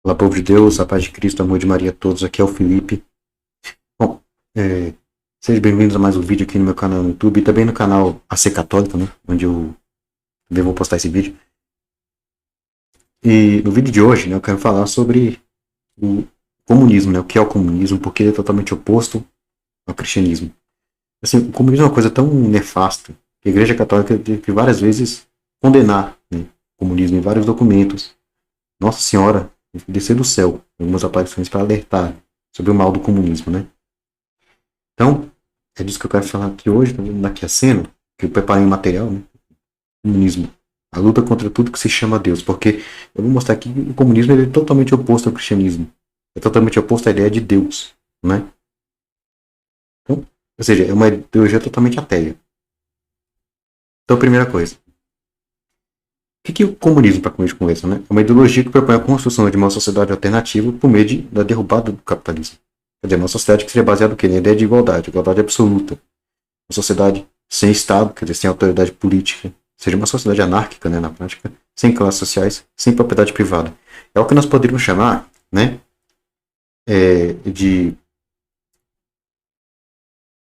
Olá, povo de Deus, a paz de Cristo, amor de Maria a todos. Aqui é o Felipe. Bom, sejam bem-vindos a mais um vídeo aqui no meu canal no YouTube e também no canal AC Católica, né? Onde eu também vou postar esse vídeo. E no vídeo de hoje, né, eu quero falar sobre o comunismo, né? O que é o comunismo, porque ele é totalmente oposto ao cristianismo. Assim, o comunismo é uma coisa tão nefasta que a Igreja Católica teve que várias vezes condenar, né, o comunismo em vários documentos. Nossa Senhora descer do céu algumas aparições para alertar sobre o mal do comunismo, né? Então, é disso que eu quero falar aqui hoje, daqui a cena, que eu preparei um material, né? Comunismo. A luta contra tudo que se chama Deus. Porque eu vou mostrar que o comunismo ele é totalmente oposto ao cristianismo. É totalmente oposto à ideia de Deus, né? Então, ou seja, é uma ideologia totalmente ateia. Então, primeira coisa. O que é o comunismo, para começar de conversa, né? É uma ideologia que propõe a construção de uma sociedade alternativa por meio da derrubada do capitalismo. Quer dizer, uma sociedade que seria baseada no quê? Na ideia de igualdade absoluta. Uma sociedade sem Estado, quer dizer, sem autoridade política, seja uma sociedade anárquica, né, na prática, sem classes sociais, sem propriedade privada. É o que nós poderíamos chamar, né, de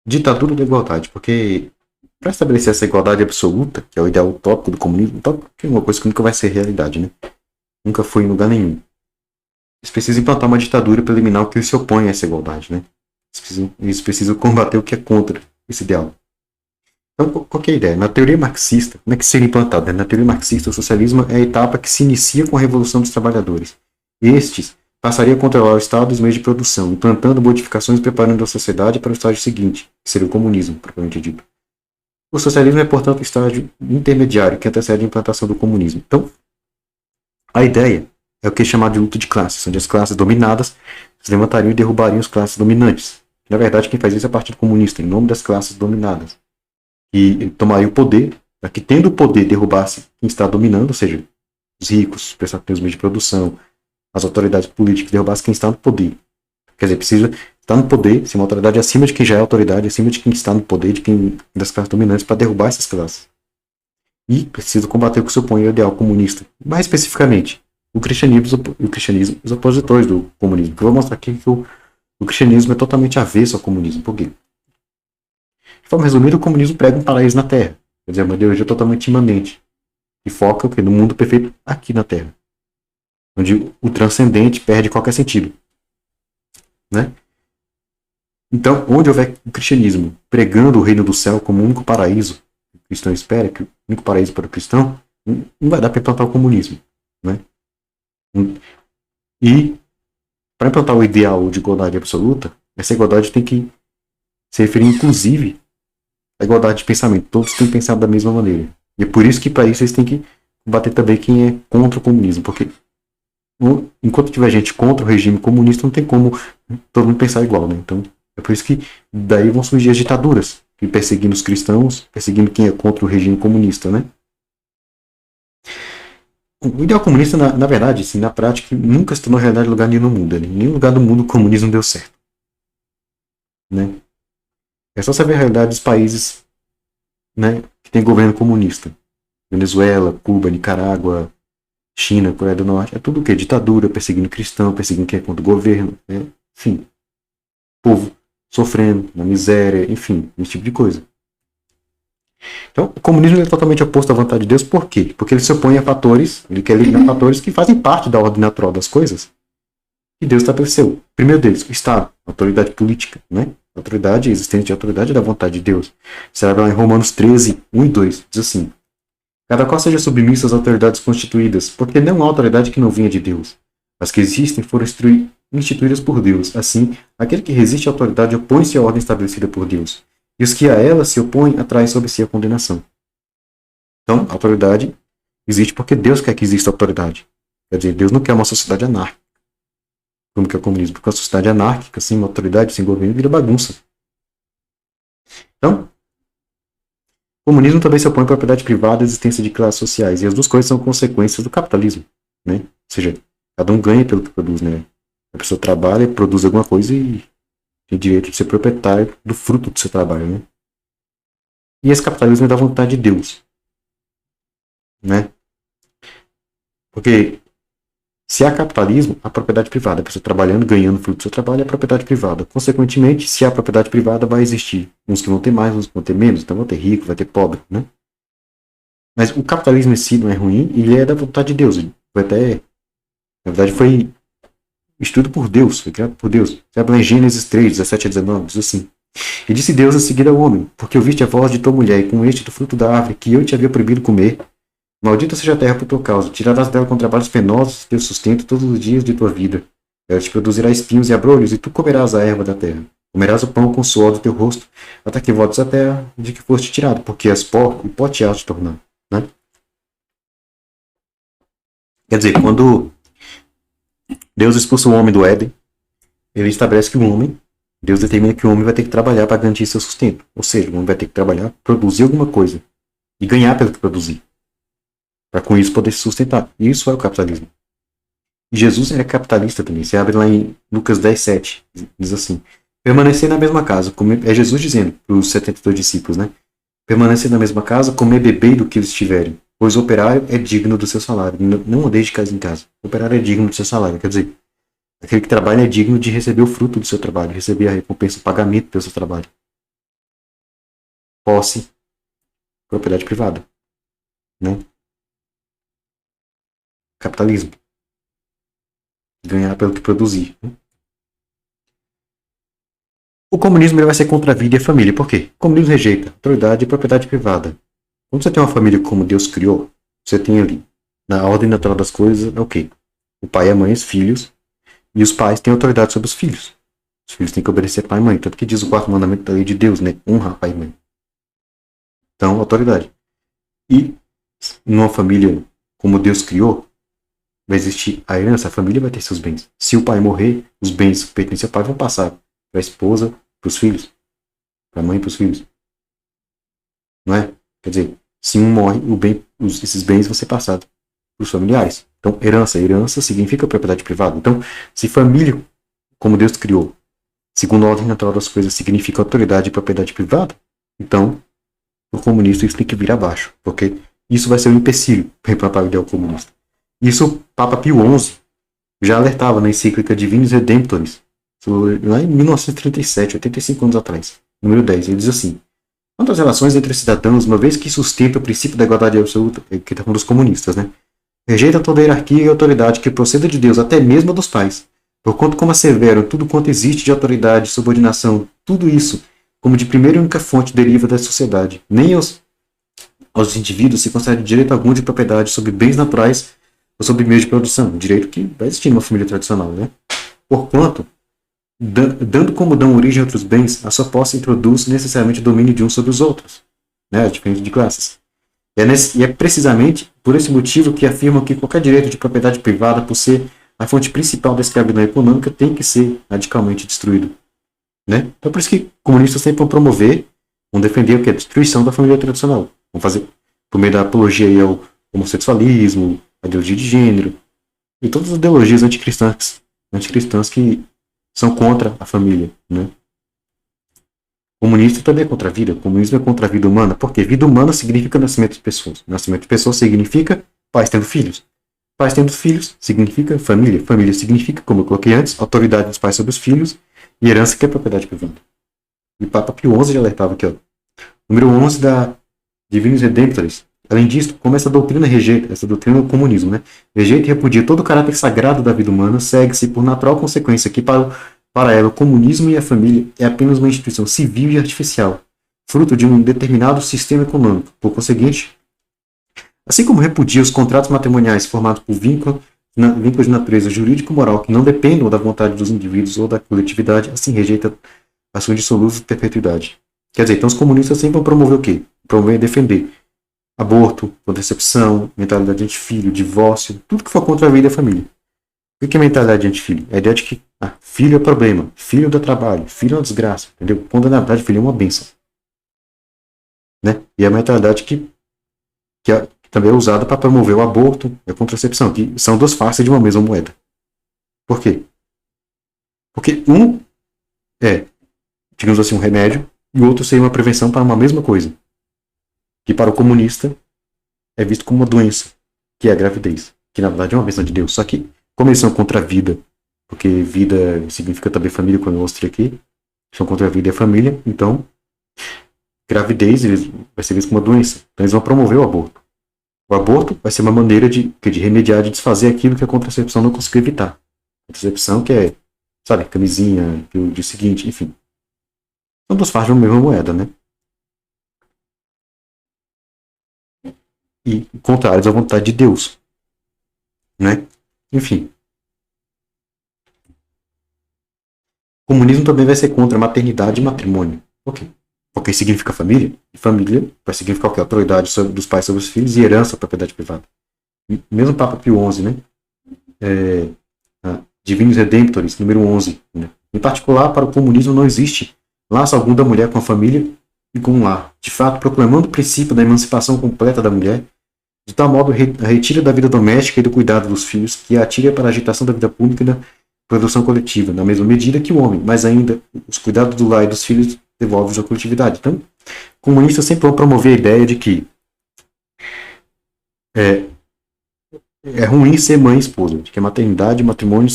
ditadura da igualdade, porque para estabelecer essa igualdade absoluta, que é o ideal utópico do comunismo, utópico é uma coisa que nunca vai ser realidade, né? Nunca foi em lugar nenhum. Eles precisam implantar uma ditadura para eliminar o que se opõe a essa igualdade, né? Eles precisam combater o que é contra esse ideal. Então, qual que é a ideia? Na teoria marxista, como é que seria implantado? Na teoria marxista, o socialismo é a etapa que se inicia com a Revolução dos Trabalhadores. Estes passariam a controlar o Estado e os meios de produção, implantando modificações e preparando a sociedade para o estágio seguinte, que seria o comunismo, propriamente dito. O socialismo é, portanto, o estágio intermediário que antecede a implantação do comunismo. Então, a ideia é o que é chamado de luta de classes, onde as classes dominadas se levantariam e derrubariam as classes dominantes. Na verdade, quem faz isso é o Partido Comunista, em nome das classes dominadas. E tomaria o poder, para que tendo o poder derrubasse quem está dominando, ou seja, os ricos, os prestadores de meios de produção, as autoridades políticas, derrubasse quem está no poder. Quer dizer, precisa estar no poder, ser uma autoridade acima de quem já é autoridade, acima de quem está no poder, de quem das classes dominantes, para derrubar essas classes. E precisa combater o que se opõe ao ideal comunista. Mais especificamente, o cristianismo, os opositores do comunismo. Eu vou mostrar aqui que o cristianismo é totalmente avesso ao comunismo. Por quê? De forma resumida, o comunismo prega um paraíso na Terra. Quer dizer, uma ideologia totalmente imanente. E foca no mundo perfeito aqui na Terra. Onde o transcendente perde qualquer sentido. Né? Então, onde houver o cristianismo pregando o reino do céu como o único paraíso que o cristão espera, que o único paraíso para o cristão, não vai dar para implantar o comunismo. Né? E, para implantar o ideal de igualdade absoluta, essa igualdade tem que se referir, inclusive, à igualdade de pensamento. Todos têm que pensar da mesma maneira. E é por isso que, para isso, eles têm que combater também quem é contra o comunismo. Porque, enquanto tiver gente contra o regime comunista, não tem como todo mundo pensar igual. Né? Então, é por isso que daí vão surgir as ditaduras, perseguindo os cristãos, perseguindo quem é contra o regime comunista. Né? O ideal comunista, na verdade, assim, na prática, nunca se tornou realidade em lugar nenhum no mundo. Né? Em nenhum lugar do mundo o comunismo deu certo. Né? É só saber a realidade dos países, né, que tem governo comunista. Venezuela, Cuba, Nicarágua, China, Coreia do Norte. É tudo o quê? Ditadura, perseguindo cristão, perseguindo quem é contra o governo. Né? Enfim, povo sofrendo, na miséria, enfim, esse tipo de coisa. Então, o comunismo é totalmente oposto à vontade de Deus. Por quê? Porque ele se opõe a fatores, ele quer eliminar fatores que fazem parte da ordem natural das coisas que Deus estabeleceu. Primeiro deles, o Estado, a autoridade política, né? A autoridade, a existência de autoridade é da vontade de Deus. Você vai lá em Romanos 13, 1 e 2, diz assim: cada qual seja submisso às autoridades constituídas, porque não há autoridade que não venha de Deus. As que existem foram instituídas por Deus. Assim, aquele que resiste à autoridade opõe-se à ordem estabelecida por Deus. E os que a ela se opõem atraem sobre si a condenação. Então, a autoridade existe porque Deus quer que exista autoridade. Quer dizer, Deus não quer uma sociedade anárquica, como que é o comunismo. Porque uma sociedade anárquica, sem uma autoridade, sem governo, vira bagunça. Então, o comunismo também se opõe à propriedade privada e à existência de classes sociais. E as duas coisas são consequências do capitalismo. Né? Ou seja, cada um ganha pelo que produz. Né? A pessoa trabalha, produz alguma coisa e tem direito de ser proprietário do fruto do seu trabalho. Né? E esse capitalismo é da vontade de Deus. Né? Porque Se há capitalismo, há propriedade privada. A pessoa trabalhando, ganhando fruto do seu trabalho, é propriedade privada. Consequentemente, se há propriedade privada, vai existir uns que vão ter mais, uns que vão ter menos. Então, vão ter rico, vai ter pobre, né? Mas o capitalismo em si não é ruim e ele é da vontade de Deus. Foi até, na verdade, foi instituído por Deus, foi criado por Deus. Você abre lá em Gênesis 3, 17 a 19, diz assim: E disse Deus a seguir ao homem, porque ouviste a voz de tua mulher, e com este do fruto da árvore que eu te havia proibido comer, maldita seja a terra por tua causa, tirarás dela com trabalhos penosos teu sustento todos os dias de tua vida. Ela te produzirá espinhos e abrolhos, e tu comerás a erva da terra. Comerás o pão com o suor do teu rosto, até que voltes à terra de que foste tirado, porque és pó, e pó te hás de tornar. Né? Quer dizer, quando Deus expulsa o homem do Éden, ele estabelece que o homem, Deus determina que o homem vai ter que trabalhar para garantir seu sustento. Ou seja, o homem vai ter que trabalhar, produzir alguma coisa e ganhar pelo que produzir, para com isso poder se sustentar. E isso é o capitalismo. E Jesus era capitalista também. Você abre lá em Lucas 10, 7, diz assim: permanecer na mesma casa, é Jesus dizendo para os 72 discípulos, né? Permanecer na mesma casa, comer e beber do que eles tiverem, pois o operário é digno do seu salário. Não odeie de casa em casa. O operário é digno do seu salário. Quer dizer, aquele que trabalha é digno de receber o fruto do seu trabalho, receber a recompensa, o pagamento pelo seu trabalho. Posse, propriedade privada. Né? Capitalismo. Ganhar pelo que produzir. Né? O comunismo ele vai ser contra a vida e a família. Por quê? O comunismo rejeita autoridade e propriedade privada. Quando você tem uma família como Deus criou, você tem ali, na ordem natural das coisas, é o quê? O pai, a mãe, os filhos, e os pais têm autoridade sobre os filhos. Os filhos têm que obedecer pai e mãe. Tanto que diz o quarto mandamento da lei de Deus, né? Honra pai e mãe. Então, autoridade. E numa família como Deus criou, vai existir a herança, a família vai ter seus bens. Se o pai morrer, os bens que pertencem ao pai vão passar para a esposa, para os filhos, para a mãe e para os filhos. Não é? Quer dizer, se um morre, esses bens vão ser passados para os familiares. Então, herança significa propriedade privada. Então, se família, como Deus criou, segundo a ordem natural das coisas, significa autoridade e propriedade privada, então, o comunista isso tem que vir abaixo, porque isso vai ser um empecilho para implantar o ideal comunista. Isso o Papa Pio XI já alertava na encíclica Divinis Redemptoris, lá em 1937, 85 anos atrás, número 10. Ele diz assim: quanto às relações entre cidadãos, uma vez que sustenta o princípio da igualdade absoluta, que está falando dos comunistas, né? Rejeita toda a hierarquia e autoridade que proceda de Deus, até mesmo a dos pais. Porquanto, como asseveram, tudo quanto existe de autoridade, subordinação, tudo isso, como de primeira e única fonte, deriva da sociedade. Nem aos indivíduos se concede direito algum de propriedade sobre bens naturais ou sobre meios de produção. Direito que vai existir numa família tradicional, né? Porquanto, dando como dão origem a outros bens, a sua posse introduz necessariamente o domínio de uns sobre os outros, né? Diferente de classes. E é precisamente por esse motivo que afirmam que qualquer direito de propriedade privada, por ser a fonte principal da escravidão econômica, tem que ser radicalmente destruído. Né? Então, por isso que comunistas sempre vão promover, vão defender o que? A destruição da família tradicional. Vão fazer, por meio da apologia aí ao homossexualismo, a ideologia de gênero, e todas as ideologias anticristãs que são contra a família. Né? O comunista também é contra a vida. O comunismo é contra a vida humana. Porque vida humana significa nascimento de pessoas. Nascimento de pessoas significa pais tendo filhos. Pais tendo filhos significa família. Família significa, como eu coloquei antes, autoridade dos pais sobre os filhos e herança que é propriedade privada. E o Papa Pio XI já alertava aqui, ó. Número 11 da Divinis Redemptoris. Além disso, como essa doutrina do comunismo, né? Rejeita e repudia todo o caráter sagrado da vida humana, segue-se por natural consequência que para ela, o comunismo e a família é apenas uma instituição civil e artificial, fruto de um determinado sistema econômico. Por conseguinte, assim como repudia os contratos matrimoniais formados por vínculos de natureza jurídico-moral que não dependam da vontade dos indivíduos ou da coletividade, assim rejeita a sua indissolúvel perpetuidade. Quer dizer, então os comunistas sempre vão promover o quê? Promover e defender aborto, contracepção, mentalidade anti-filho, divórcio, tudo que for contra a vida e a família. O que é mentalidade anti-filho? É a ideia de que filho é problema, filho dá trabalho, filho é uma desgraça, entendeu? Quando na verdade filho é uma bênção. Né? E a mentalidade que também é usada para promover o aborto e a contracepção, que são duas faces de uma mesma moeda. Por quê? Porque um é, digamos assim, um remédio, e o outro seria uma prevenção para uma mesma coisa. Que para o comunista é visto como uma doença, que é a gravidez, que na verdade é uma bênção de Deus. Só que como eles são contra a vida, porque vida significa também família, como eu mostrei aqui, são contra a vida e a família, então gravidez vai ser visto como uma doença. Então eles vão promover o aborto. O aborto vai ser uma maneira de remediar, de desfazer aquilo que a contracepção não conseguiu evitar. Contracepção que é, sabe, camisinha, o dia seguinte, enfim. São duas faces de uma mesma moeda, né? E contrários à vontade de Deus, né? Enfim. O comunismo também vai ser contra maternidade e matrimônio. Ok. Porque significa família. E família vai significar o quê? Autoridade dos pais sobre os filhos e herança, propriedade privada. E mesmo Papa Pio XI, né? Divinos Redemptoris, número 11. Né? Em particular, para o comunismo não existe laço algum da mulher com a família e com o lar. De fato, proclamando o princípio da emancipação completa da mulher, de tal modo a retira da vida doméstica e do cuidado dos filhos, que a atira para a agitação da vida pública e da produção coletiva, na mesma medida que o homem, mas ainda os cuidados do lar e dos filhos devolvem à coletividade. Então, comunistas sempre vão promover a ideia de que é ruim ser mãe e esposa, de que a maternidade e matrimônio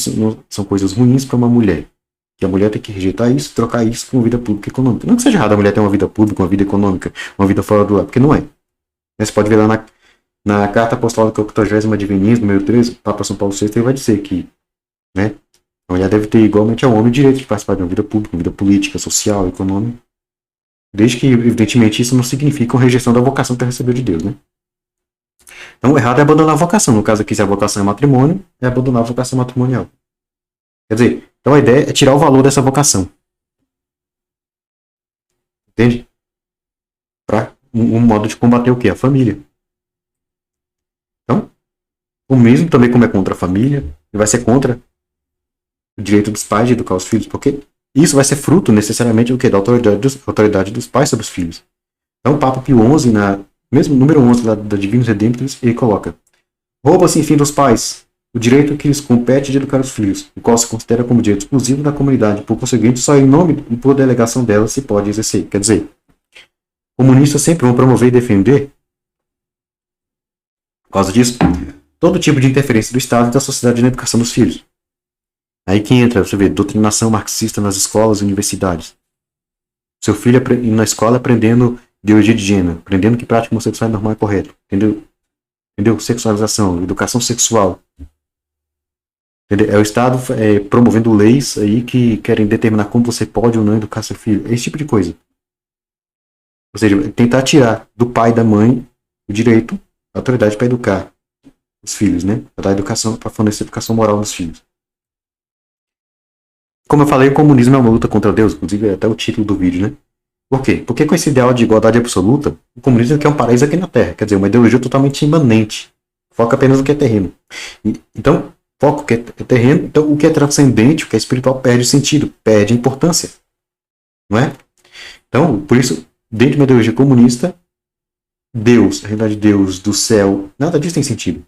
são coisas ruins para uma mulher, que a mulher tem que rejeitar isso, trocar isso por uma vida pública e econômica. Não que seja errado a mulher ter uma vida pública, uma vida econômica, uma vida fora do lar, porque não é. Você pode ver lá na Carta Apostólica 80ª Divinismo, número 13, o Papa São Paulo VI ele vai dizer que, né, a mulher deve ter igualmente ao homem o direito de participar de uma vida pública, uma vida política, social, econômica, desde que, evidentemente, isso não significa uma rejeição da vocação que ela recebeu de Deus, né? Então, o errado é abandonar a vocação. No caso aqui, se a vocação é matrimônio, é abandonar a vocação matrimonial. Quer dizer, então a ideia é tirar o valor dessa vocação. Entende? Para um modo de combater o quê? A família. Então, o mesmo também como é contra a família, ele vai ser contra o direito dos pais de educar os filhos, porque isso vai ser fruto necessariamente do que? Da autoridade dos pais sobre os filhos. Então, o Papa Pio XI, mesmo número 11 da Divinos Redemptoris, ele coloca: rouba-se, enfim, dos pais o direito que lhes compete de educar os filhos, o qual se considera como direito exclusivo da comunidade. Por conseguinte, só em nome e por delegação dela se pode exercer. Quer dizer, comunistas sempre vão promover e defender, por causa disso, todo tipo de interferência do Estado e da sociedade na educação dos filhos. Aí que entra, você vê, doutrinação marxista nas escolas e universidades. Seu filho indo na escola aprendendo ideologia de gênero, aprendendo que prática homossexual é normal e correto. Entendeu? Sexualização, educação sexual. Entendeu? É o Estado promovendo leis aí que querem determinar como você pode ou não educar seu filho. É esse tipo de coisa. Ou seja, tentar tirar do pai e da mãe o direito, a autoridade para educar os filhos, né? Para dar educação, para fornecer educação moral nos filhos. Como eu falei, o comunismo é uma luta contra Deus, inclusive é até o título do vídeo, né? Por quê? Porque com esse ideal de igualdade absoluta, o comunismo quer um paraíso aqui na Terra. Quer dizer, uma ideologia totalmente imanente. Foca apenas no que é terreno. Então, foca o que é terreno, então o que é transcendente, o que é espiritual, perde sentido, perde importância. Não é? Então, por isso, dentro de uma ideologia comunista, Deus, a realidade de Deus, do céu, nada disso tem sentido.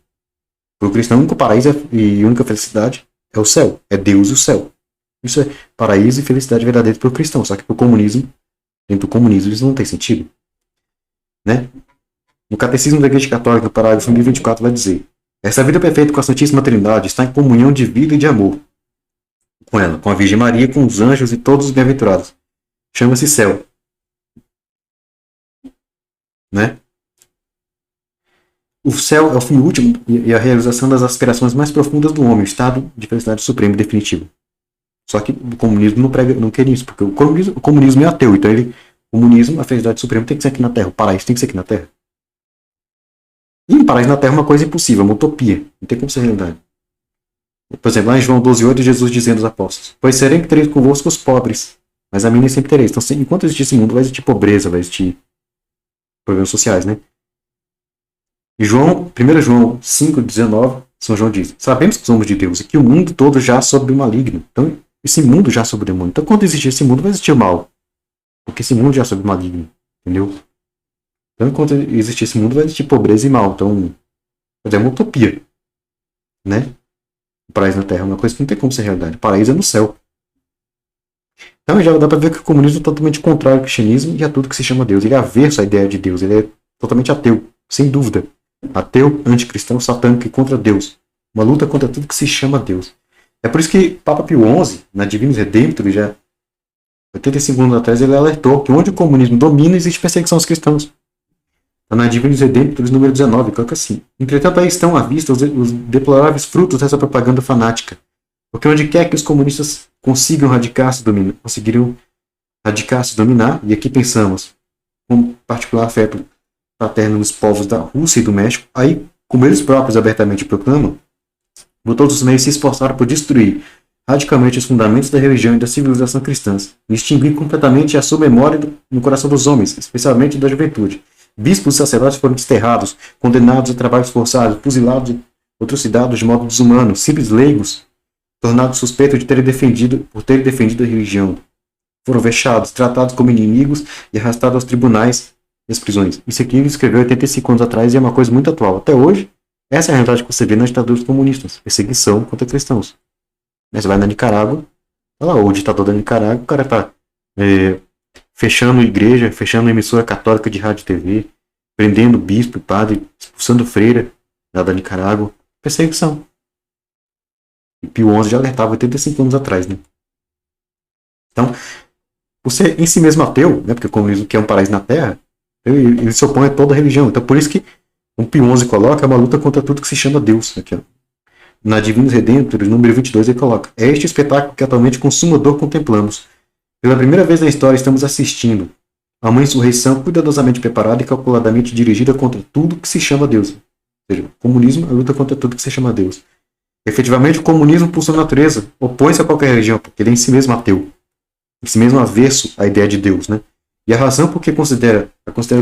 Para o cristão, o único paraíso e a única felicidade é o céu. É Deus e o céu. Isso é paraíso e felicidade verdadeira para o cristão. Só que para o comunismo, dentro do comunismo, isso não tem sentido. Né? No Catecismo da Igreja Católica, no parágrafo 1024, vai dizer: essa vida perfeita com a Santíssima Trindade está em comunhão de vida e de amor com ela, com a Virgem Maria, com os anjos e todos os bem-aventurados. Chama-se céu. Né? O céu é o fim último e a realização das aspirações mais profundas do homem, o estado de felicidade suprema e definitivo. Só que o comunismo não quer isso, porque o comunismo é ateu, então o comunismo, a felicidade suprema tem que ser aqui na Terra, o paraíso tem que ser aqui na Terra. E um paraíso na Terra é uma coisa impossível, uma utopia, não tem como ser realidade. Por exemplo, lá em João 12,8, Jesus dizendo aos apóstolos: pois serei que tereis convosco os pobres, mas a mim nem sempre tereis. Então, enquanto existir esse mundo, vai existir pobreza, vai existir problemas sociais, né? E 1 João 5,19, São João diz: sabemos que somos de Deus e que o mundo todo já sob o maligno. Então, esse mundo já sob o demônio. Então, quando existir esse mundo, vai existir o mal. Porque esse mundo já sob o maligno. Entendeu? Então, enquanto existir esse mundo, vai existir pobreza e mal. Então, é uma utopia. Né? O paraíso na Terra é uma coisa que não tem como ser realidade. O paraíso é no céu. Então, já dá para ver que o comunismo é totalmente contrário ao cristianismo e a tudo que se chama Deus. Ele é avesso à ideia de Deus. Ele é totalmente ateu, sem dúvida. Ateu, anticristão, satânico e contra Deus. uma luta contra tudo que se chama Deus. É por isso que Papa Pio XI, na Divinos Redemptor, já 85 anos atrás, ele alertou que onde o comunismo domina, existe perseguição aos cristãos. Está na Divinos Redemptor, número 19, coloca assim. Entretanto, aí estão à vista os deploráveis frutos dessa propaganda fanática. Porque onde quer que os comunistas conseguiram conseguiriam radicar-se, dominar, e aqui pensamos, com particular afeto fraterno nos povos da Rússia e do México, aí, como eles próprios abertamente proclamam, por todos os meios se esforçaram por destruir radicalmente os fundamentos da religião e da civilização cristãs, e extinguir completamente a sua memória no coração dos homens, especialmente da juventude. Bispos e sacerdotes foram desterrados, condenados a trabalhos forçados, fuzilados e atrocidades de modo desumano, simples leigos, tornados suspeitos de terem defendido a religião. Foram vexados, tratados como inimigos e arrastados aos tribunais e às prisões. Isso aqui ele escreveu 85 anos atrás e é uma coisa muito atual. Até hoje, essa é a realidade que você vê nas ditaduras comunistas. Perseguição contra cristãos. Você vai na Nicarágua, olha lá, o ditador da Nicarágua, o cara tá fechando igreja, fechando emissora católica de rádio e TV, prendendo bispo e padre, expulsando freira lá da Nicarágua. Perseguição. E Pio XI já alertava 85 anos atrás, né? Então, você em si mesmo ateu, né, porque o comunismo quer um paraíso na Terra, ele se opõe a toda religião. Então, por isso que o Pio XI coloca uma luta contra tudo que se chama Deus. Aqui, ó. Na Divinos Redemptor, número 22, ele coloca: é este espetáculo que atualmente com suma dor contemplamos. Pela primeira vez na história estamos assistindo a uma insurreição cuidadosamente preparada e calculadamente dirigida contra tudo que se chama Deus. Ou seja, o comunismo é a luta contra tudo que se chama Deus. Efetivamente, o comunismo, por sua natureza, opõe-se a qualquer religião, porque ele é em si mesmo ateu. Em si mesmo averso à ideia de Deus, né? E a razão por que a considera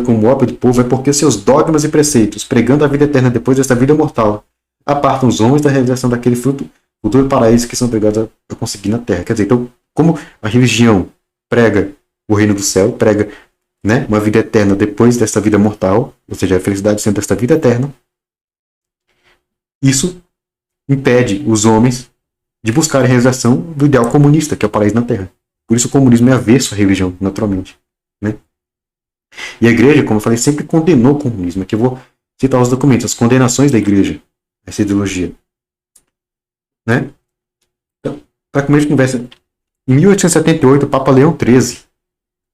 como ópio do povo é porque seus dogmas e preceitos, pregando a vida eterna depois desta vida mortal, apartam os homens da realização daquele futuro paraíso que são obrigados a conseguir na Terra. Quer dizer, então, como a religião prega o reino do céu, prega, né, uma vida eterna depois desta vida mortal, ou seja, a felicidade sendo desta vida eterna, isso impede os homens de buscar a realização do ideal comunista, que é o paraíso na Terra. Por isso o comunismo é avesso à religião, naturalmente. Né? E a igreja, como eu falei, sempre condenou o comunismo. Aqui eu vou citar os documentos, as condenações da igreja, essa ideologia. Né? Então, para começo de conversa, em 1878, o Papa Leão XIII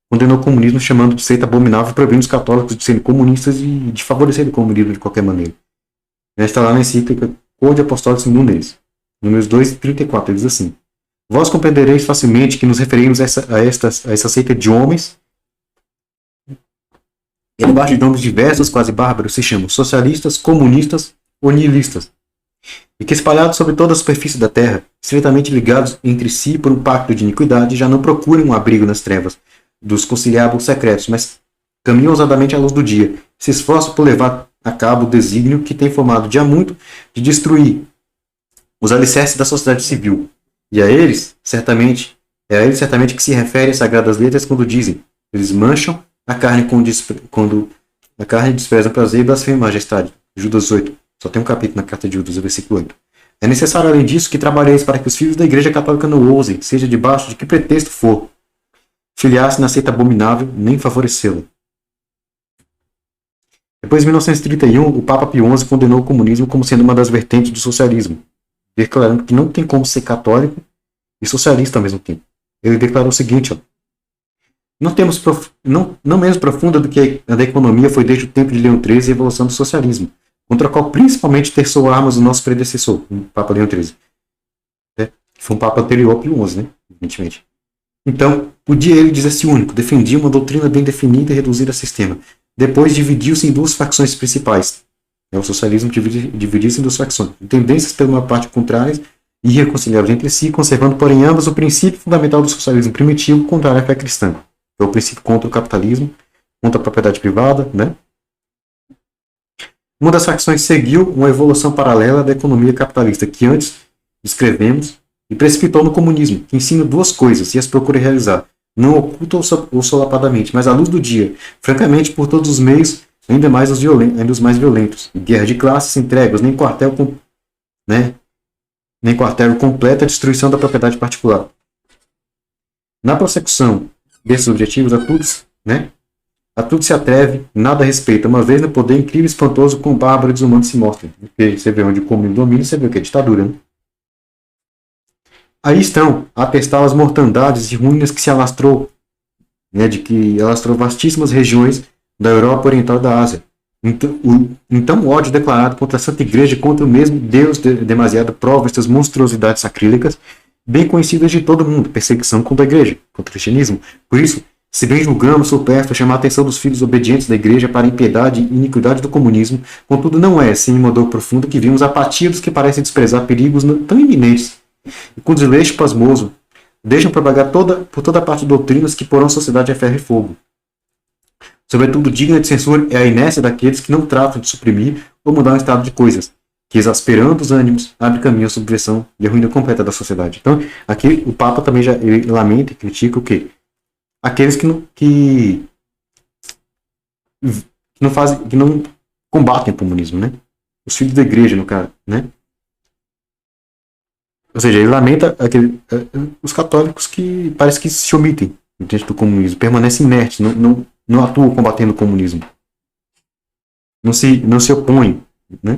condenou o comunismo, chamando de seita abominável e proibindo os católicos de serem comunistas e de favorecerem o comunismo de qualquer maneira. Está lá na encíclica Code Apostólico Nunes, números 2 e 34, ele diz assim: vós compreendereis facilmente que nos referimos a essa seita de homens, e debaixo de nomes diversos, quase bárbaros, se chamam socialistas, comunistas ou nihilistas, e que espalhados sobre toda a superfície da terra, estreitamente ligados entre si por um pacto de iniquidade, já não procuram um abrigo nas trevas dos conciliábulos secretos, mas caminham ousadamente à luz do dia, se esforçam por levar a cabo o desígnio que tem formado de há muito de destruir os alicerces da sociedade civil. E a eles certamente que se refere as sagradas letras quando dizem: eles mancham a carne quando a carne despreza o prazer e blasfema a majestade. Judas 8. Só tem um capítulo na carta de Judas, versículo 8. É necessário, além disso, que trabalheis para que os filhos da Igreja Católica não ousem, seja debaixo de que pretexto for, filiar-se na seita abominável, nem favorecê-la. Depois de 1931, o Papa Pio XI condenou o comunismo como sendo uma das vertentes do socialismo, declarando que não tem como ser católico e socialista ao mesmo tempo. Ele declarou o seguinte: ó, não menos profunda do que a da economia foi desde o tempo de Leão XIII a evolução do socialismo, contra a qual principalmente terçou armas o nosso predecessor, o Papa Leão XIII. Foi um Papa anterior ao Pio XI, né? Evidentemente. Então, podia ele dizer-se único, defendia uma doutrina bem definida e reduzida a sistema. Depois dividiu-se em duas facções principais. O socialismo dividiu-se em duas facções, tendências pela uma parte contrárias e irreconciliáveis entre si, conservando, porém, ambas o princípio fundamental do socialismo primitivo contrário à fé cristã. É o princípio contra o capitalismo, contra a propriedade privada, né? Uma das facções seguiu uma evolução paralela da economia capitalista que antes descrevemos e precipitou no comunismo, que ensina duas coisas e as procura realizar, não oculta ou solapadamente, mas à luz do dia, francamente por todos os meios, ainda os mais violentos. Guerra de classes, sem tréguas, nem quartel completa a destruição da propriedade particular. Na prossecução desses objetivos, A tudo se atreve, nada respeita. Uma vez no poder incrível e espantoso, com bárbaro e desumano se mostra. Porque você vê onde o comunismo domina, você vê o que é ditadura, né? Aí estão, a atestar as mortandades e ruínas que se alastrou, né, de que alastrou vastíssimas regiões da Europa Oriental e da Ásia. Então o ódio declarado contra a Santa Igreja, contra o mesmo Deus demasiado, prova estas monstruosidades sacrílegas, bem conhecidas de todo mundo, perseguição contra a Igreja, contra o cristianismo. Por isso, se bem julgamos supérfluo chamar a atenção dos filhos obedientes da Igreja para a impiedade e iniquidade do comunismo, contudo não é, sem uma dor profunda, que vimos a apatia dos que parecem desprezar perigos tão iminentes, e com desleixo pasmoso, deixam propagar por toda parte doutrinas que porão a sociedade a ferro e fogo. Sobretudo, digna de censura é a inércia daqueles que não tratam de suprimir ou mudar o estado de coisas, que, exasperando os ânimos, abre caminho à subversão e à ruína completa da sociedade. Então, aqui o Papa também já lamenta e critica o quê? Aqueles que não combatem o comunismo, né? Os filhos da igreja, no caso, né? Ou seja, ele lamenta os católicos que parece que se omitem diante do comunismo, permanecem inertes, não atuam combatendo o comunismo, não se opõem, né,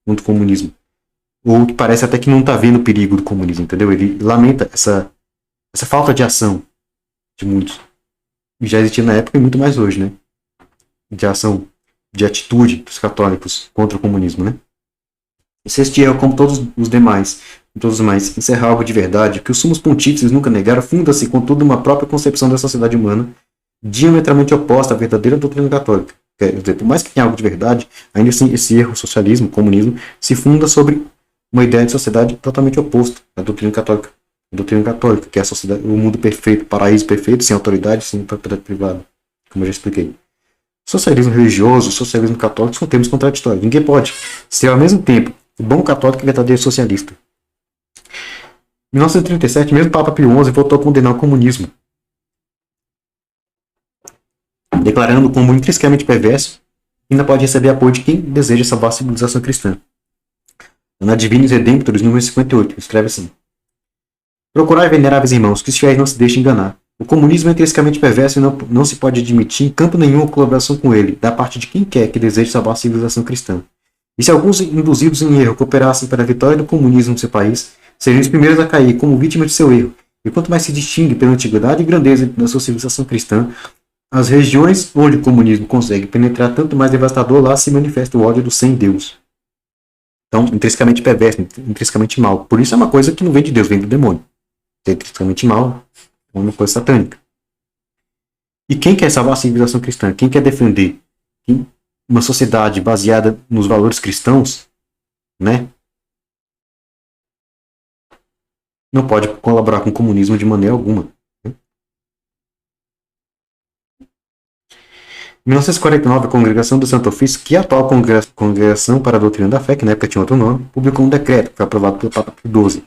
contra o comunismo, ou que parece até que não está vendo o perigo do comunismo, entendeu? Ele lamenta essa falta de ação de muitos, e já existia na época e muito mais hoje, né, de ação, de atitude dos católicos contra o comunismo, né? Se este é, como todos os demais, encerra algo de verdade, que os sumos pontífices nunca negaram, funda-se, contudo, uma própria concepção da sociedade humana, diametralmente oposta à verdadeira doutrina católica. Quer dizer, por mais que tenha algo de verdade, ainda assim esse erro, socialismo, comunismo, se funda sobre uma ideia de sociedade totalmente oposta à doutrina católica. A doutrina católica, que é a sociedade, o mundo perfeito, o paraíso perfeito, sem autoridade, sem propriedade privada, como eu já expliquei. Socialismo religioso, socialismo católico são termos contraditórios. Ninguém pode ser ao mesmo tempo bom católico e verdadeiro socialista. Em 1937, mesmo Papa Pio XI voltou a condenar o comunismo, declarando como intrinsecamente perverso, ainda pode receber apoio de quem deseja salvar a civilização cristã. Na Divinis Redemptoris, número 58, escreve assim: procurai, veneráveis irmãos, que os fiéis não se deixem enganar. O comunismo é intrinsecamente perverso e não se pode admitir em campo nenhum a colaboração com ele, da parte de quem quer que deseje salvar a civilização cristã. E se alguns induzidos em erro cooperassem para a vitória do comunismo no seu país, seriam os primeiros a cair como vítimas de seu erro. E quanto mais se distingue pela antiguidade e grandeza da sua civilização cristã, as regiões onde o comunismo consegue penetrar, tanto mais devastador lá se manifesta o ódio do sem-Deus. Então, intrinsecamente perverso, intrinsecamente mal. Por isso é uma coisa que não vem de Deus, vem do demônio. É intrinsecamente mal, é uma coisa satânica. E quem quer salvar a civilização cristã? Quem quer defender uma sociedade baseada nos valores cristãos, né, não pode colaborar com o comunismo de maneira alguma. Em 1949, a Congregação do Santo Ofício, que é a atual Congregação para a Doutrina da Fé, que na época tinha outro nome, publicou um decreto que foi aprovado pelo Papa Pio XII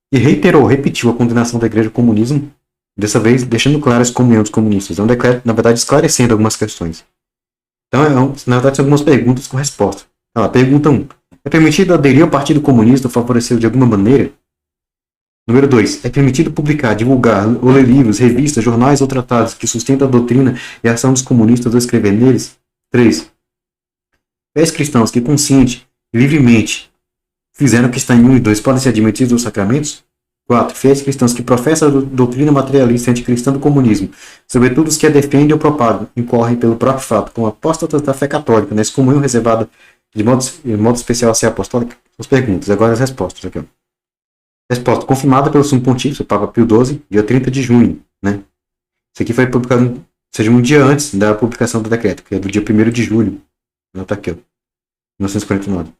e repetiu a condenação da Igreja ao comunismo, dessa vez deixando clara a excomunhão dos comunistas. É um decreto, na verdade, esclarecendo algumas questões. Então, na verdade, são algumas perguntas com resposta. Pergunta 1. É permitido aderir ao Partido Comunista ou favorecê-lo de alguma maneira? Número 2. É permitido publicar, divulgar ou ler livros, revistas, jornais ou tratados que sustentam a doutrina e a ação dos comunistas ou escrever neles? 3. Fiéis cristãos que consciente e livremente fizeram o que está em 1 e 2 podem ser admitidos aos sacramentos? 4. Fiéis cristãos que professam a doutrina materialista e anticristã do comunismo, sobretudo os que a defendem ou propagam, incorrem pelo próprio fato, como apóstatas da fé católica, na excomunhão reservada de modo especial a ser apostólica? As perguntas, agora as respostas aqui, ó. Resposta: confirmada pelo Sumo Pontífice, o Papa Pio XII, dia 30 de junho. Né? Isso aqui foi publicado, seja, um dia antes da publicação do decreto, que é do dia 1º de julho. Está aqui, ó, 1949.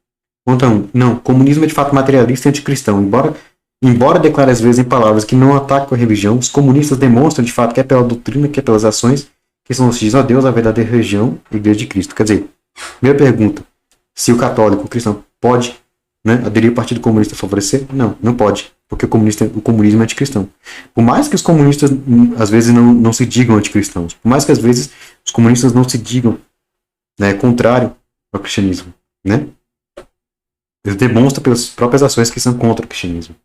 Conta 1. Não, comunismo é de fato materialista e anticristão. Embora declare às vezes em palavras que não atacam a religião, os comunistas demonstram de fato que é pela doutrina, que é pelas ações, que são hostis a Deus, a verdadeira religião e a Igreja de Cristo. Quer dizer, primeira pergunta: se o católico, o cristão, pode, né, aderir ao Partido Comunista e favorecer? Não, não pode, porque o comunismo é anticristão. Por mais que os comunistas às vezes não se digam anticristãos, por mais que às vezes os comunistas não se digam, né, contrário ao cristianismo, né, eles demonstram pelas próprias ações que são contra o cristianismo.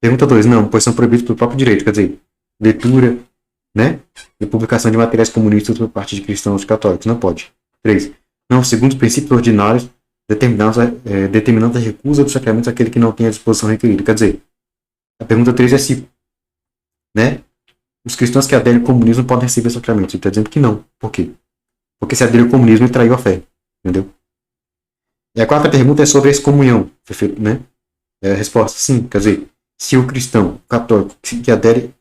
Pergunta 2. Não, pois são proibidos pelo próprio direito, quer dizer, leitura, né? E publicação de materiais comunistas por parte de cristãos católicos. Não pode. 3. Não, segundo os princípios ordinários determinando a recusa dos sacramentos àquele que não tem a disposição requerida. Quer dizer, a pergunta 3 é se, né? Os cristãos que aderem ao comunismo podem receber sacramentos. Ele está dizendo que não. Por quê? Porque se aderiu ao comunismo e traiu a fé. Entendeu? E a quarta pergunta é sobre a excomunhão. Né? A resposta, sim. Quer dizer, se o cristão católico que adere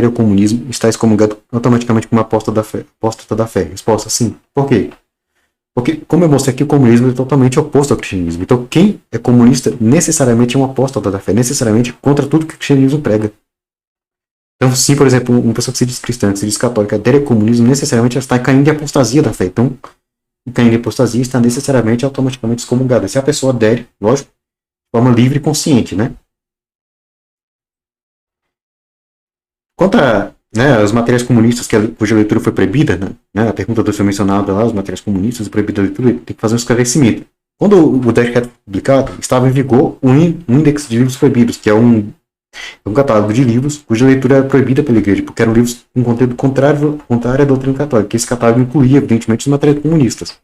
ao comunismo está excomungado automaticamente como apóstata da fé. Resposta, sim. Por quê? Porque, como eu mostrei aqui, o comunismo é totalmente oposto ao cristianismo. Então, quem é comunista necessariamente é um apóstata da fé, necessariamente contra tudo que o cristianismo prega. Então, sim, por exemplo, uma pessoa que se diz cristã, que se diz católica, adere ao comunismo, necessariamente ela está caindo em apostasia da fé. Então, caindo em apostasia está necessariamente, automaticamente excomungada. Se a pessoa adere, lógico, de forma livre e consciente, né? Quanto a, né, os materiais comunistas cuja leitura foi proibida, né, a pergunta do foi mencionada lá, os materiais comunistas proibida a leitura, tem que fazer um esclarecimento. Quando o decreto foi publicado, estava em vigor um índice de livros proibidos, que é um catálogo de livros cuja leitura era proibida pela igreja, porque eram livros com conteúdo contrário à doutrina católica. Esse catálogo incluía, evidentemente, os materiais comunistas.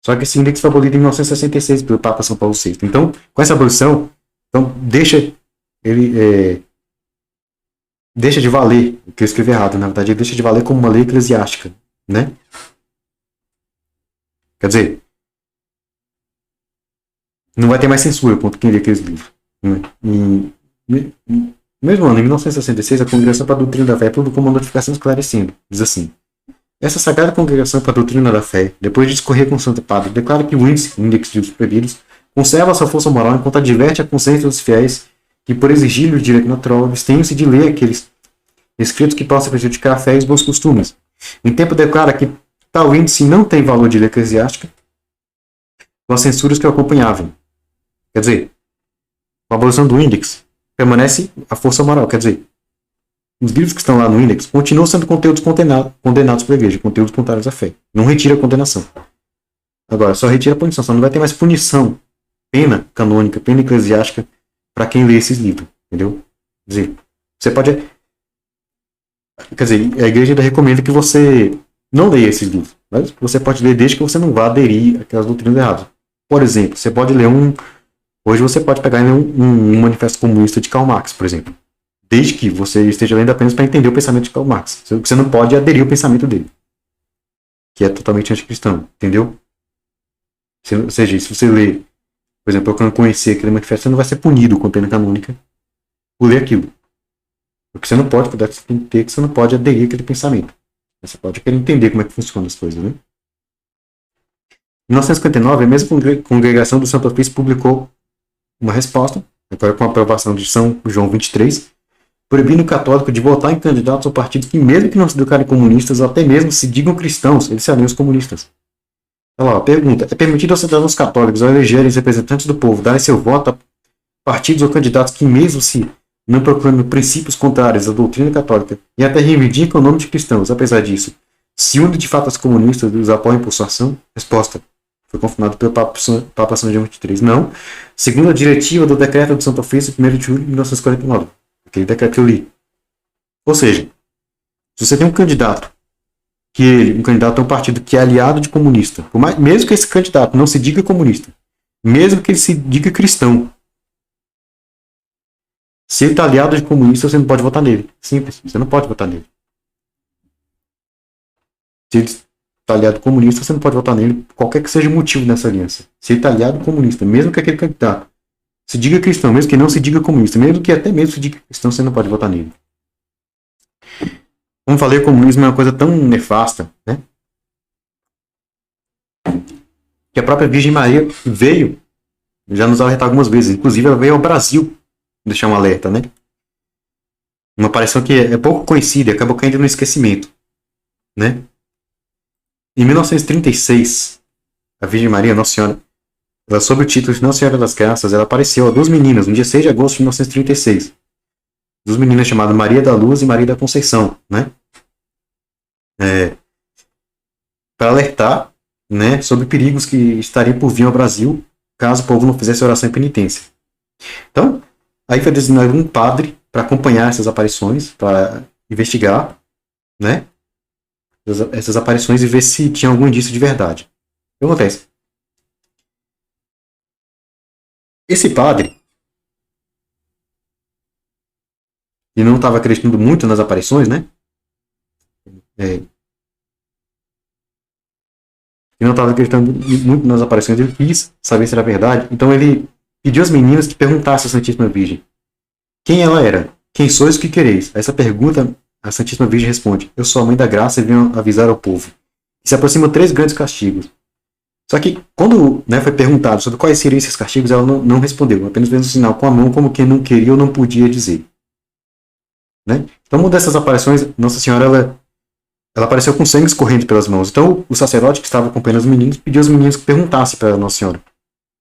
Só que esse índice foi abolido em 1966 pelo Papa São Paulo VI. Então, com essa abolição, então, deixa de valer, o que eu escrevi errado, na verdade, ele deixa de valer como uma lei eclesiástica, né? Quer dizer, não vai ter mais censura contra quem lê aqueles livros. Né? No mesmo ano, em 1966, a Congregação para a Doutrina da Fé publicou uma notificação esclarecendo. Diz assim: essa Sagrada Congregação para a Doutrina da Fé, depois de discorrer com o Santo Padre, declara que o índice de livros proibidos conserva sua força moral enquanto adverte a consciência dos fiéis que, por exigir-lhe o direito natural, abstenham-se de ler aqueles escritos que possam prejudicar a fé e os bons costumes. Em tempo, declara que tal índice não tem valor de lei eclesiástica com as censuras que o acompanhavam. Quer dizer, com a abolição do índice, permanece a força moral. Quer dizer, os livros que estão lá no índice continuam sendo conteúdos condenados pela igreja, conteúdos contrários à fé. Não retira a condenação. Agora, só retira a punição. Só não vai ter mais punição, pena canônica, pena eclesiástica para quem lê esses livros. Entendeu? Quer dizer, você pode... Quer dizer, a igreja ainda recomenda que você não leia esses livros. Mas você pode ler desde que você não vá aderir àquelas doutrinas erradas. Por exemplo, você pode ler hoje você pode pegar um manifesto comunista de Karl Marx, por exemplo. Desde que você esteja lendo apenas para entender o pensamento de Karl Marx. Você não pode aderir ao pensamento dele, que é totalmente anticristão, entendeu? Ou seja, se você ler, por exemplo, eu conhecer aquele manifesto, você não vai ser punido com pena canônica por ler aquilo. Porque você não pode, você tem que ter que você não pode aderir àquele pensamento. Você pode querer entender como é que funcionam as coisas, né? Em 1959, a mesma congregação do Santo Ofício publicou uma resposta, agora com a aprovação de São João 23, proibindo o católico de votar em candidatos ou partidos que, mesmo que não se declarem comunistas, ou até mesmo se digam cristãos, eles se aliam aos comunistas. Olha lá, pergunta: é permitido aos cidadãos católicos, ao elegerem os representantes do povo, darem seu voto a partidos ou candidatos que, mesmo se não proclamem princípios contrários à doutrina católica e até reivindicam o nome de cristãos, apesar disso, se unem de fato aos comunistas e os apoiam por sua ação? Resposta: foi confirmado pelo Papa São João 23. Não, segundo a diretiva do decreto do Santo Ofício, 1º de julho de 1949. Aquele decreto que eu li. Ou seja, se você tem um candidato um candidato a um partido que é aliado de comunista, mesmo que esse candidato não se diga comunista, mesmo que ele se diga cristão, se ele está aliado de comunista, você não pode votar nele. Simples, você não pode votar nele. Se ele está aliado comunista, você não pode votar nele, qualquer que seja o motivo dessa aliança. Se ele está aliado comunista, mesmo que aquele candidato se diga cristão, mesmo que não se diga comunista, mesmo que até mesmo se diga cristão, você não pode votar nele. Como falei, o comunismo é uma coisa tão nefasta, né? Que a própria Virgem Maria veio, já nos alertar algumas vezes, inclusive ela veio ao Brasil deixar um alerta, né? Uma aparição que é pouco conhecida e acabou caindo no esquecimento, né? Em 1936, a Virgem Maria, Nossa Senhora, ela, sob o título de Nossa Senhora das Graças, ela apareceu a duas meninas no dia 6 de agosto de 1936. Duas meninas chamadas Maria da Luz e Maria da Conceição, né? Para alertar, né, sobre perigos que estariam por vir ao Brasil caso o povo não fizesse oração e penitência. Então, aí foi designado um padre para acompanhar essas aparições, para investigar, né? Essas aparições e ver se tinha algum indício de verdade. O que acontece? Esse padre, ele não estava acreditando muito nas aparições, né? É, ele não estava acreditando muito nas aparições, ele quis saber se era verdade. Então ele pediu às meninas que perguntassem à Santíssima Virgem quem ela era, quem sois o que quereis. A essa pergunta, a Santíssima Virgem responde: eu sou a mãe da graça e venho avisar ao povo. E se aproximam três grandes castigos. Só que quando, né, foi perguntado sobre quais seriam esses castigos, ela não respondeu, apenas fez um sinal com a mão como quem não queria ou não podia dizer. Né? Então, uma dessas aparições, Nossa Senhora, ela apareceu com sangue escorrendo pelas mãos. Então, o sacerdote que estava acompanhando os meninos pediu aos meninos que perguntassem para Nossa Senhora: o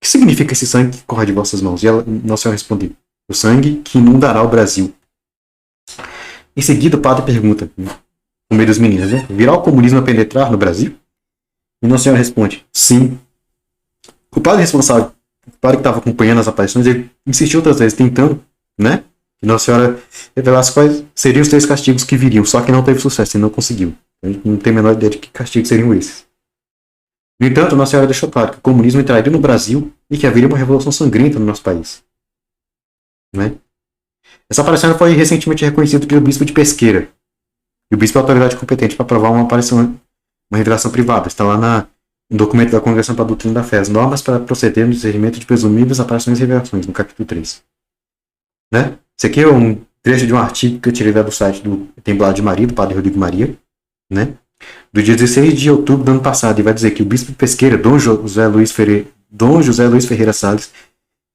que significa esse sangue que corre de vossas mãos? E Nossa Senhora respondeu: o sangue que inundará o Brasil. Em seguida, o padre pergunta, no meio dos meninos, né? Virá o comunismo a penetrar no Brasil? E Nossa Senhora responde: sim. O padre responsável, o padre que estava acompanhando as aparições, ele insistiu outras vezes, tentando, né? Que Nossa Senhora revelasse quais seriam os três castigos que viriam, só que não teve sucesso, ele não conseguiu. A gente não tem a menor ideia de que castigos seriam esses. No entanto, Nossa Senhora deixou claro que o comunismo entraria no Brasil e que haveria uma revolução sangrenta no nosso país. Né? Essa aparição foi recentemente reconhecida pelo bispo de Pesqueira. E o bispo é a autoridade competente para provar uma aparição, uma revelação privada. Está lá no documento da Congregação para a Doutrina da Fé, as normas para proceder no discernimento de presumíveis aparições e revelações, no capítulo 3. Né? Esse aqui é um trecho de um artigo que eu tirei do site do Templado de Maria, do Padre Rodrigo Maria, né? Do dia 16 de outubro do ano passado, e vai dizer que o bispo de Pesqueira, Dom José Luiz Ferreira Salles,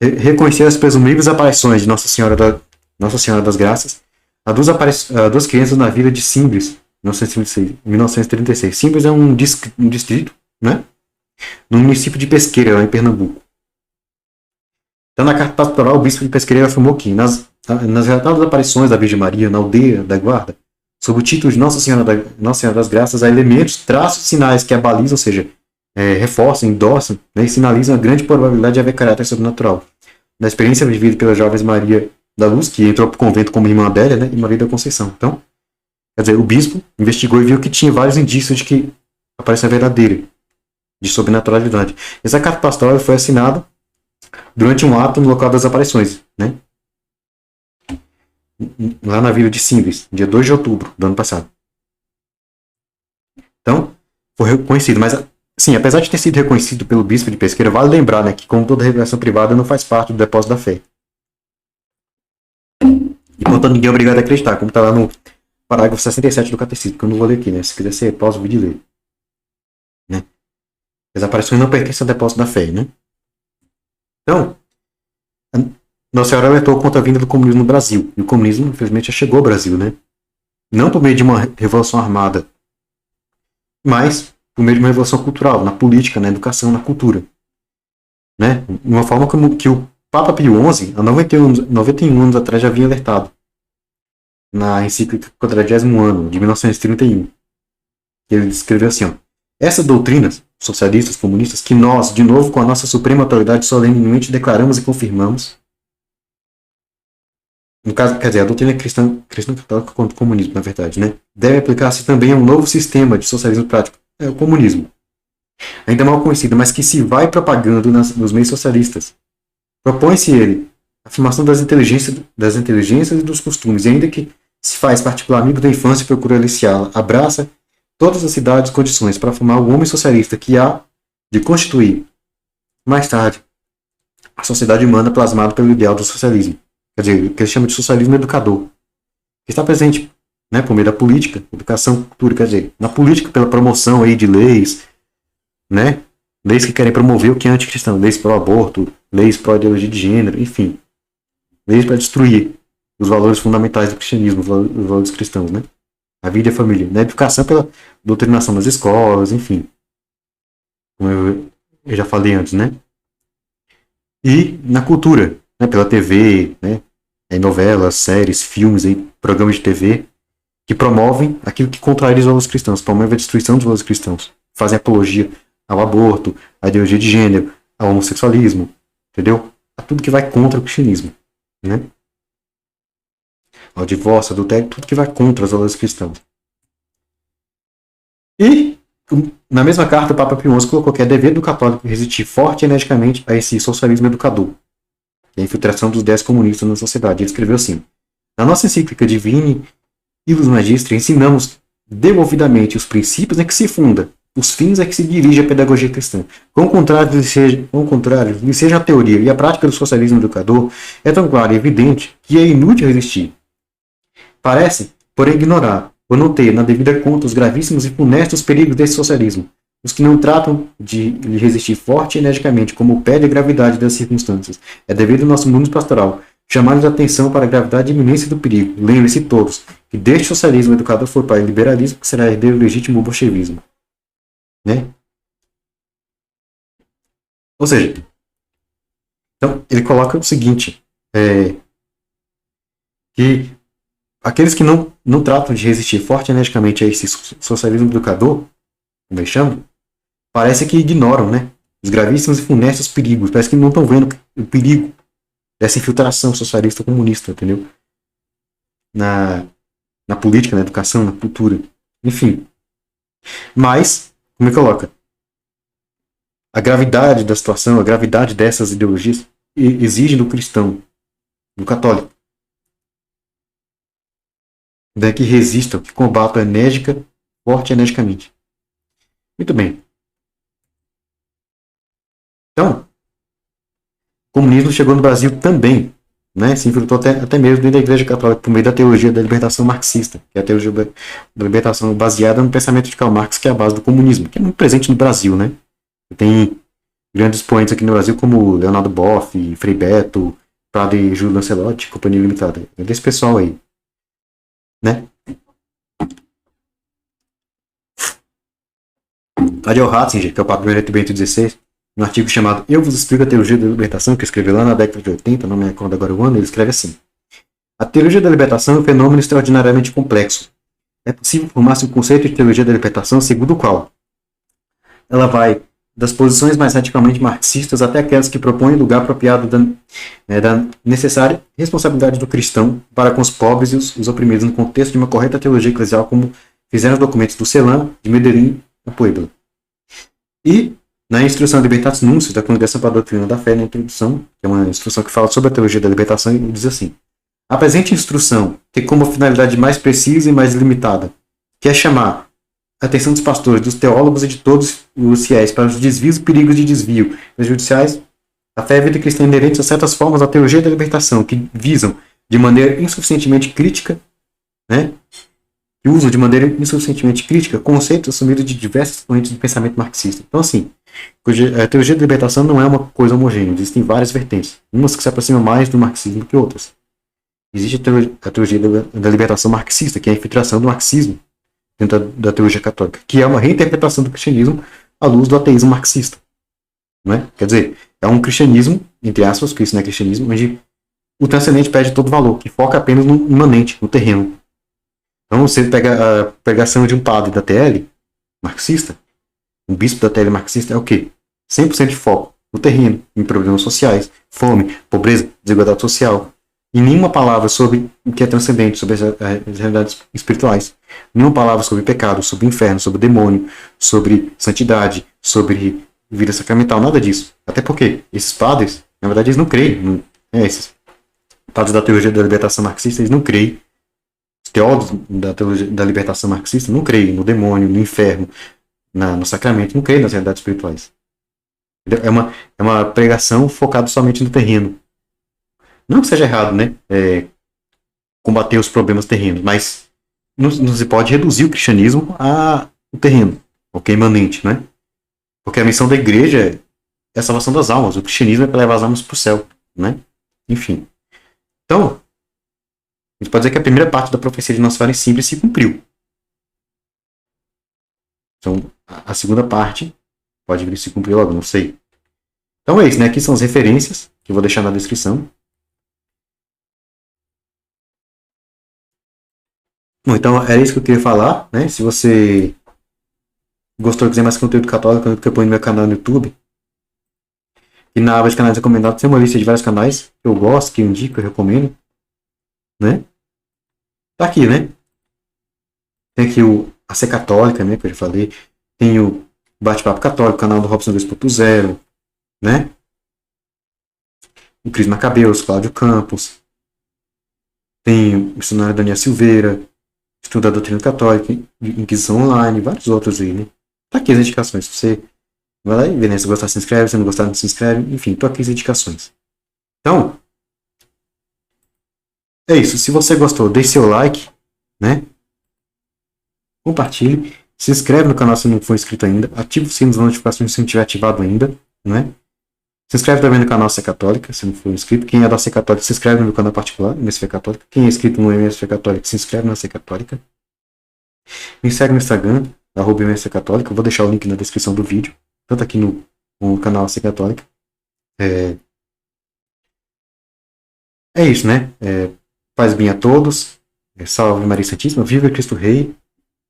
reconheceu as presumíveis aparições de Nossa Senhora das Graças a duas crianças na vila de Simbres, em 1936. Simbres é um distrito, né? No município de Pesqueira, lá em Pernambuco. Então, na carta pastoral, o bispo de Pesqueira afirmou que nas relatadas aparições da Virgem Maria na aldeia da Guarda, sob o título de Nossa Senhora das Graças, há elementos, traços, sinais que a balizam, ou seja, reforçam, endossam, né, e sinalizam a grande probabilidade de haver caráter sobrenatural. Na experiência vivida pela jovem Maria da Luz, que entrou para o convento como irmã Adélia, né, e Maria da Conceição. Então, quer dizer, o bispo investigou e viu que tinha vários indícios de que a aparição é verdadeira, de sobrenaturalidade. Essa carta pastoral foi assinada durante um ato no local das aparições, né? Lá na vila de Simbres, dia 2 de outubro do ano passado. Então, foi reconhecido, mas sim, apesar de ter sido reconhecido pelo bispo de Pesqueira, vale lembrar, né, que como toda revelação privada não faz parte do depósito da fé. E portanto ninguém é obrigado a acreditar, como está lá no parágrafo 67 do catecismo, que eu não vou ler aqui, né? Se quiser você pausa o vídeo e ler. Né? As aparições não pertencem ao depósito da fé, né? Então, Nossa Senhora alertou contra a vinda do comunismo no Brasil. E o comunismo, infelizmente, já chegou ao Brasil, né? Não por meio de uma revolução armada, mas por meio de uma revolução cultural, na política, na educação, na cultura. Né? Uma forma como que o Papa Pio XI, há 91 anos atrás, já havia alertado. Na encíclica 40º ano, de 1931. Ele escreveu assim, ó: essas doutrinas, socialistas, comunistas, que nós, de novo, com a nossa suprema autoridade, solenemente declaramos e confirmamos, no caso, quer dizer, a doutrina cristã católica contra o comunismo, na verdade, né? Deve aplicar-se também a um novo sistema de socialismo prático, o comunismo. Ainda mal conhecido, mas que se vai propagando nos meios socialistas. Propõe-se ele a afirmação das inteligências e dos costumes, e ainda que se faz particular amigo da infância e procura aliciá-la, abraça todas as cidades e condições para formar o homem socialista que há de constituir, mais tarde, a sociedade humana plasmada pelo ideal do socialismo. Quer dizer, o que ele chama de socialismo educador. Que está presente, né, por meio da política, educação, cultura, quer dizer, na política pela promoção aí de leis, né, leis que querem promover o que é anticristão, leis pró-aborto, leis pró-ideologia de gênero, enfim, leis para destruir os valores fundamentais do cristianismo, os valores cristãos, né, a vida e a família, na educação pela doutrinação das escolas, enfim, como eu já falei antes, né, e na cultura, né, pela TV, né, novelas, séries, filmes, aí, programas de TV, que promovem aquilo que contraria os valores cristãos, promovem a destruição dos valores cristãos, fazem apologia ao aborto, à ideologia de gênero, ao homossexualismo, entendeu? A tudo que vai contra o cristianismo, né? Ao divórcio, adultério, tudo que vai contra os valores cristãos. E, na mesma carta, o Papa Pio XI colocou que é dever do católico resistir forte e energicamente a esse socialismo educador, e a infiltração dos ideias comunistas na sociedade. Ele escreveu assim: na nossa encíclica Divini Ilus Magistri, ensinamos devolvidamente os princípios em que se funda, os fins a que se dirige a pedagogia cristã. Com o contrário, lhe seja a teoria e a prática do socialismo educador, é tão claro e evidente que é inútil resistir. Parece, porém, ignorar ou não ter na devida conta os gravíssimos e funestos perigos desse socialismo, os que não tratam de lhe resistir forte e energicamente, como pede a gravidade das circunstâncias. É devido ao nosso mundo pastoral chamar-lhes a atenção para a gravidade e iminência do perigo. Lembre-se todos que deste socialismo educador for para o liberalismo, que será herdeiro legítimo do bolchevismo. Né? Ou seja, então ele coloca o seguinte, que aqueles que não tratam de resistir forte e energicamente a esse socialismo educador, como eles chamam, parece que ignoram, né, os gravíssimos e funestos perigos. Parece que não estão vendo o perigo dessa infiltração socialista comunista, entendeu? Na política, na educação, na cultura. Enfim. Mas, como ele coloca, a gravidade da situação, a gravidade dessas ideologias exige do cristão, do católico, que resistam, que combatam enérgica, forte e energicamente. Muito bem. Então, o comunismo chegou no Brasil também, né? Se infiltrou até mesmo dentro da Igreja Católica por meio da teologia da libertação marxista, que é a teologia da libertação baseada no pensamento de Karl Marx, que é a base do comunismo, que é muito presente no Brasil, né? Tem grandes expoentes aqui no Brasil como Leonardo Boff, Frei Beto, Padre Júlio Lancelotti, Companhia Limitada. É desse pessoal aí, né? Adel Ratzinger, que é o Papa Bento XVI, no artigo chamado Eu vos explico a teologia da libertação, que escreveu lá na década de 80, não me recordo agora o ano, ele escreve assim: a teologia da libertação é um fenômeno extraordinariamente complexo. É possível formar-se um conceito de teologia da libertação segundo o qual ela vai das posições mais radicalmente marxistas até aquelas que propõem lugar apropriado da necessária responsabilidade do cristão para com os pobres e os oprimidos no contexto de uma correta teologia eclesial, como fizeram os documentos do Celan, de Medellín e Puebla. E na instrução Libertatis Nuncios da Congregação para a Doutrina da Fé, na introdução, que é uma instrução que fala sobre a teologia da libertação, ele diz assim: a presente instrução tem como finalidade mais precisa e mais limitada, que é chamar a atenção dos pastores, dos teólogos e de todos os fiéis para os desvios e perigos de desvio prejudiciais da fé e vida cristã inerentes a certas formas da teologia da libertação, que visam de maneira insuficientemente crítica, né, que usam de maneira insuficientemente crítica conceitos assumidos de diversas correntes do pensamento marxista. Então, assim, a teologia da libertação não é uma coisa homogênea, existem várias vertentes, umas que se aproximam mais do marxismo do que outras. Existe a teologia da libertação marxista, que é a infiltração do marxismo dentro da teologia católica, que é uma reinterpretação do cristianismo à luz do ateísmo marxista. Não é? Quer dizer, é um cristianismo, entre aspas, porque isso não é cristianismo, onde o transcendente perde todo valor, que foca apenas no imanente, no terreno. Então você pega a pregação de um padre da TL marxista, um bispo da TL marxista, é o quê? 100% de foco no terreno, em problemas sociais, fome, pobreza, desigualdade social. E nenhuma palavra sobre o que é transcendente, sobre as realidades espirituais. Nenhuma palavra sobre pecado, sobre inferno, sobre demônio, sobre santidade, sobre vida sacramental, nada disso. Até porque esses padres, na verdade, eles não creem. Esses padres da teologia da libertação marxista, eles não creem. Os teólogos da teologia da libertação marxista não creem no demônio, no inferno, no sacramento, não creem nas realidades espirituais. É uma pregação focada somente no terreno. Não que seja errado, né? Combater os problemas terrenos, mas não se pode reduzir o cristianismo ao terreno, ao que é imanente, né? Porque a missão da igreja é a salvação das almas. O cristianismo é para levar as almas para o céu, né? Enfim. Então, a gente pode dizer que a primeira parte da profecia de Nossa Senhora em Simples se cumpriu. Então, a segunda parte pode vir a se cumprir logo, não sei. Então é isso, né? Aqui são as referências que eu vou deixar na descrição. Bom, então era isso que eu queria falar, né? Se você gostou e quiser mais conteúdo católico, eu ponho no meu canal no YouTube. E na aba de canais recomendados tem uma lista de vários canais que eu gosto, que eu indico, eu recomendo, né? Tá aqui, né? Tem aqui a ser católica, né? Que eu já falei. Tem o Bate-Papo Católico, canal do Robson 2.0, né? O Cris Macabeus, Cláudio Campos. Tem o missionário Daniel Silveira, Estudo da Doutrina Católica, Inquisição Online, vários outros aí, né? Tá aqui as indicações. Você vai lá e vê, né? Se gostar, se inscreve. Se não gostar, não se inscreve. Enfim, tô aqui as indicações. Então, é isso. Se você gostou, deixe seu like, né? Compartilhe. Se inscreve no canal se não for inscrito ainda. Ative o sino das notificações se não tiver ativado ainda, né? Se inscreve também no canal Sé Católica, se não for inscrito. Quem é da Sé Católica, se inscreve no meu canal particular, MSF Católica. Quem é inscrito no MSF Católica, se inscreve na Sé Católica. Me segue no Instagram, @MSF Católica. Eu vou deixar o link na descrição do vídeo, tanto aqui no canal Sé Católica. É isso, né? Paz bem a todos. Salve Maria Santíssima. Viva Cristo Rei.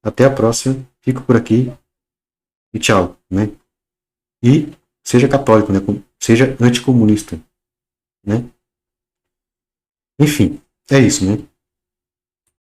Até a próxima. Fico por aqui. E tchau, né? E seja católico, né? Seja anticomunista, né? Enfim, é isso, né?